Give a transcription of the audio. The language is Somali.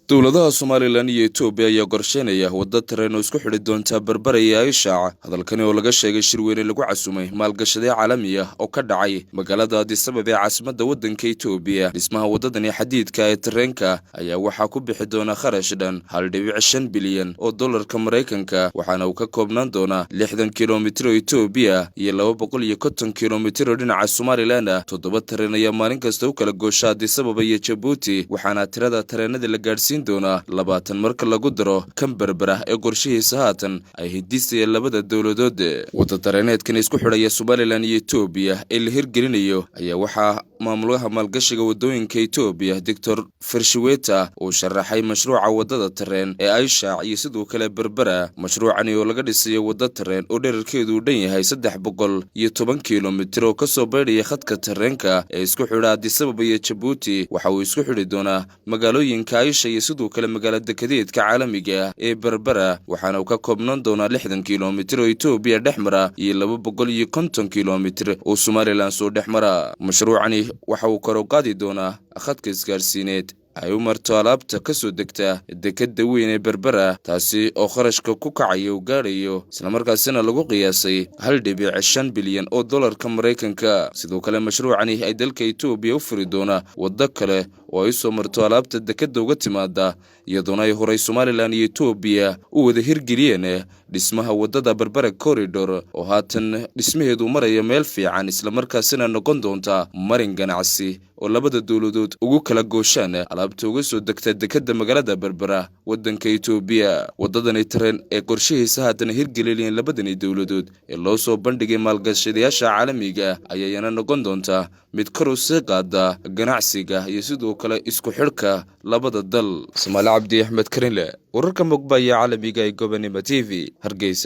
dowladaha Somaliland iyo Ethiopia ayaa qorsheynaya waddo tareen oo isku xidhi doonta Berbera iyo Aysha. Hadalkani oo laga sheegay shir weyn lagu casumay maalgashade caalami ah oo ka dhacay magaalada Addis Ababa ee caasimadda waddanka Ethiopia. Dhismaha waddadan xadiidka ee tareenka ayaa waxaa ku bixi doona kharash dhan 1.5 bilyan oo dollarka Mareykanka, waxaana uu ka koobnaan doonaa 60 kiiloomitir oo Ethiopia iyo 250 kiiloomitir oo dhinaca Somaliland. 7 tareen ayaa maalin kasta u kala goosha Addis Ababa iyo Djibouti, waxaana tirada tareenada la gaarsiin doona 20 marka lagu daro kan Berbera ee qorshihiisa haatan ay hidisay labada dowladood. Wadda tareeneedkan isku xidhaya Somaliland iyo Ethiopia ee la hirgelinayo ayaa waxaa maamulaha maalgashiga wadooyinka Ethiopia Dr. Fershiweta uu sharaxay mashruuca waddada tareen ee Aysha iyo sidoo kale Berbera. Mashruucani oo laga dhisayo wadda tareen oo dhererkeedu dhan yahay 310 kiiloomitir oo ka soo baydhaya khadka tareenka ee isku xidha Addis Ababa iyo Djibouti, waxa uu isku xidhi doonaa magaalooyinka Aysha iyo sidoo kale magaalada kadeedka caalamiga ee Berbera, waxaana uu ka koobnaan doonaa 60 kiiloomitir oo Ethiopia dhexmara iyo 250 kiiloomitir oo Somaliland soo dhexmara. Mashruucani waxa uu kor u qaadi doonaa khadka isgaarsiineed ay u marto alaabta ka soo degta dekadda weyn ee Berbera, taasi oo kharashka ku kacaya uu gaarayo isla markaasina lagu qiyaasay 1.5 bilyan oo dollarka Mareykanka. Sidoo kale mashruucani ay dalka Ethiopia u furi doona waddo kale oo ay soo marto alaabta dekadda uga timaada, iyadoona ay horay Somaliland iyo Ethiopia u wada hirgeliyeen dhismaha waddada Berbera corridor oo haatan dhismaheedu maraya meel fiican isla markaasina noqon doonta marin ganacsi oo labada dowladood ugu kala gooshaan alaabta uga soo degta dekadda magaalada Berbera waddanka Ethiopia. Waddadani tareen ee qorshihiisa haatan hirgeliyeen labadani dowladood ee loo soo bandhigay maalgashadayaasha caalamiga ayaana noqon doonta mid kor u sii qaada ganacsiga iyo sidoo kale isku xidhka labada dal. Soomaali Cabdi Axmed Karinle, wararka Muqbaya caalamiga ee Gobonimo TV, Hargeysa.